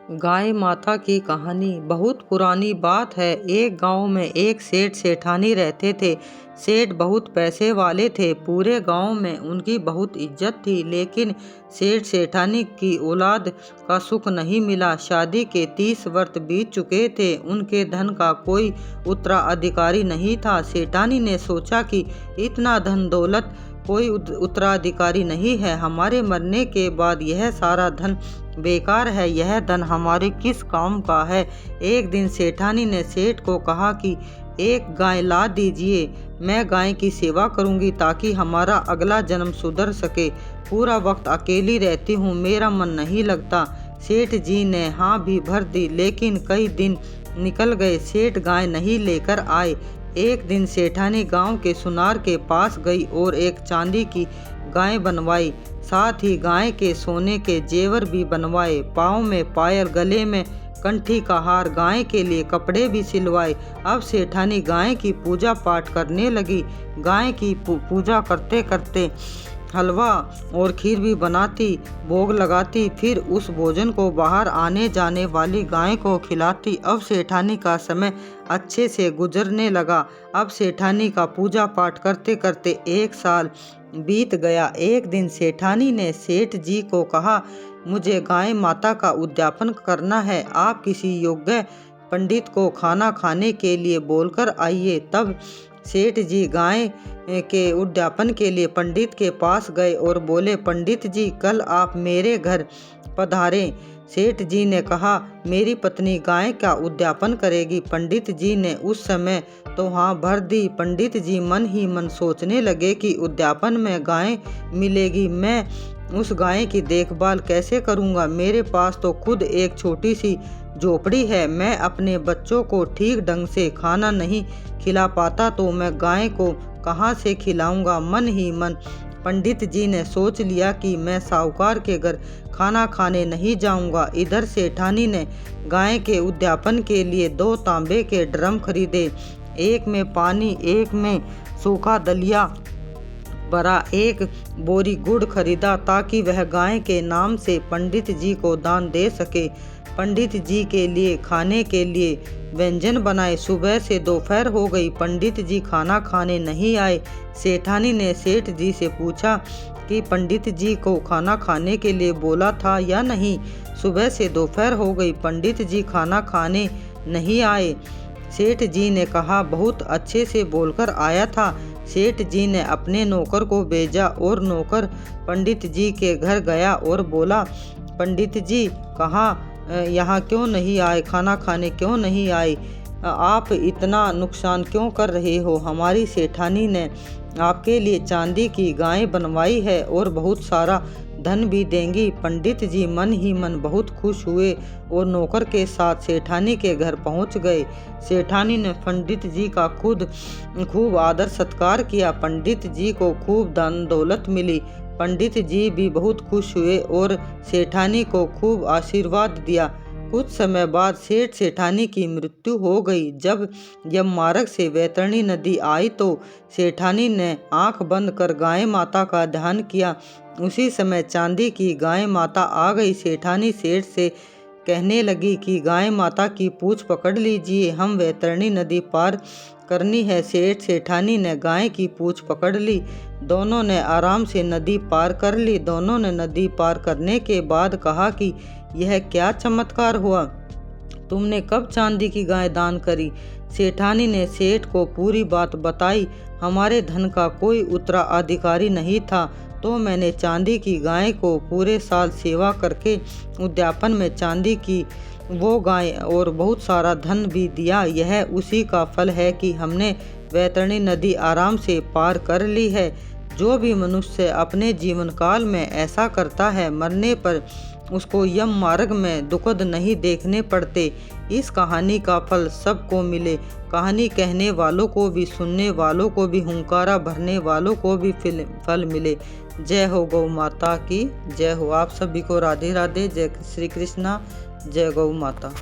गाय माता की कहानी बहुत पुरानी बात है। एक गांव में एक सेठ सेठानी रहते थे। सेठ बहुत पैसे वाले थे। पूरे गांव में उनकी बहुत इज्जत थी। लेकिन सेठ सेठानी की औलाद का सुख नहीं मिला। शादी के 30 वर्ष बीत चुके थे। उनके धन का कोई उत्तराधिकारी नहीं था। सेठानी ने सोचा कि इतना धन दौलत कोई उत्तराधिकारी नहीं है। हमारे मरने के बाद यह सारा धन बेकार है। यह धन हमारे किस काम का है। एक दिन सेठानी ने सेठ को कहा कि एक गाय ला दीजिए। मैं गाय की सेवा करूंगी ताकि हमारा अगला जन्म सुधर सके। पूरा वक्त अकेली रहती हूँ, मेरा मन नहीं लगता। सेठ जी ने हाँ भी भर दी। लेकिन कई दिन निकल गए, सेठ गाय नहीं लेकर आए। एक दिन सेठानी गांव के सुनार के पास गई और एक चांदी की गाय बनवाई। साथ ही गाय के सोने के जेवर भी बनवाए। पाँव में पायल, गले में कंठी का हार, गाय के लिए कपड़े भी सिलवाए। अब सेठानी गाय की पूजा पाठ करने लगी। गाय की पूजा करते करते हलवा और खीर भी बनाती, भोग लगाती, फिर उस भोजन को बाहर आने जाने वाली गाय को खिलाती। अब सेठानी का समय अच्छे से गुजरने लगा। अब सेठानी का पूजा पाठ करते करते 1 साल बीत गया। एक दिन सेठानी ने सेठ जी को कहा, मुझे गाय माता का उद्यापन करना है। आप किसी योग्य पंडित को खाना खाने के लिए बोलकर आइए। तब सेठ जी गाय के उद्यापन के लिए पंडित के पास गए और बोले, पंडित जी कल आप मेरे घर पधारें। सेठ जी ने कहा, मेरी पत्नी गाय का उद्यापन करेगी। पंडित जी ने उस समय तो हाँ भर दी। पंडित जी मन ही मन सोचने लगे कि उद्यापन में गाय मिलेगी, मैं उस गाय की देखभाल कैसे करूँगा। मेरे पास तो खुद एक छोटी सी झोपड़ी है। मैं अपने बच्चों को ठीक ढंग से खाना नहीं खिला पाता तो मैं गाय को कहाँ से खिलाऊंगा। मन ही मन पंडित जी ने सोच लिया कि मैं साहूकार के घर खाना खाने नहीं जाऊंगा। इधर सेठानी ने गाय के उद्यापन के लिए 2 तांबे के ड्रम खरीदे। एक में पानी, एक में सूखा दलिया भरा। एक बोरी गुड़ खरीदा ताकि वह गाय के नाम से पंडित जी को दान दे सके। पंडित जी के लिए खाने के लिए व्यंजन बनाए। सुबह से दोपहर हो गई, पंडित जी खाना खाने नहीं आए। सेठानी ने सेठ जी से पूछा कि पंडित जी को खाना खाने के लिए बोला था या नहीं। सुबह से दोपहर हो गई, पंडित जी खाना खाने नहीं आए। सेठ जी ने कहा, बहुत अच्छे से बोलकर आया था। सेठ जी ने अपने नौकर को भेजा और नौकर पंडित जी के घर गया और बोला, पंडित जी कहाँ यहाँ क्यों नहीं आए, खाना खाने क्यों नहीं आए, आप इतना नुकसान क्यों कर रहे हो। हमारी सेठानी ने आपके लिए चांदी की गाय बनवाई है और बहुत सारा धन भी देंगी। पंडित जी मन ही मन बहुत खुश हुए और नौकर के साथ सेठानी के घर पहुंच गए। सेठानी ने पंडित जी का खूब आदर सत्कार किया। पंडित जी को खूब धन दौलत मिली। पंडित जी भी बहुत खुश हुए और सेठानी को खूब आशीर्वाद दिया। कुछ समय बाद सेठ सेठानी की मृत्यु हो गई। जब यममार्ग से वैतरणी नदी आई तो सेठानी ने आंख बंद कर गाय माता का ध्यान किया। उसी समय चांदी की गाय माता आ गई। सेठानी सेठ से कहने लगी कि गाय माता की पूंछ पकड़ लीजिए, हम वैतरणी नदी पार करनी है। सेठ सेठानी ने गाय की पूंछ पकड़ ली। दोनों ने आराम से नदी पार कर ली। दोनों ने नदी पार करने के बाद कहा कि यह क्या चमत्कार हुआ, तुमने कब चांदी की गाय दान करी। सेठानी ने सेठ को पूरी बात बताई। हमारे धन का कोई उत्तराधिकारी नहीं था तो मैंने चांदी की गाय को पूरे साल सेवा करके उद्यापन में चांदी की वो गाय और बहुत सारा धन भी दिया। यह उसी का फल है कि हमने वैतरणी नदी आराम से पार कर ली है। जो भी मनुष्य अपने जीवन काल में ऐसा करता है, मरने पर उसको यम मार्ग में दुखद नहीं देखने पड़ते। इस कहानी का फल सबको मिले। कहानी कहने वालों को भी, सुनने वालों को भी, हुंकारा भरने वालों को भी फल मिले। जय हो गौ माता की जय हो। आप सभी को राधे राधे। जय श्री कृष्णा। जय गौ माता।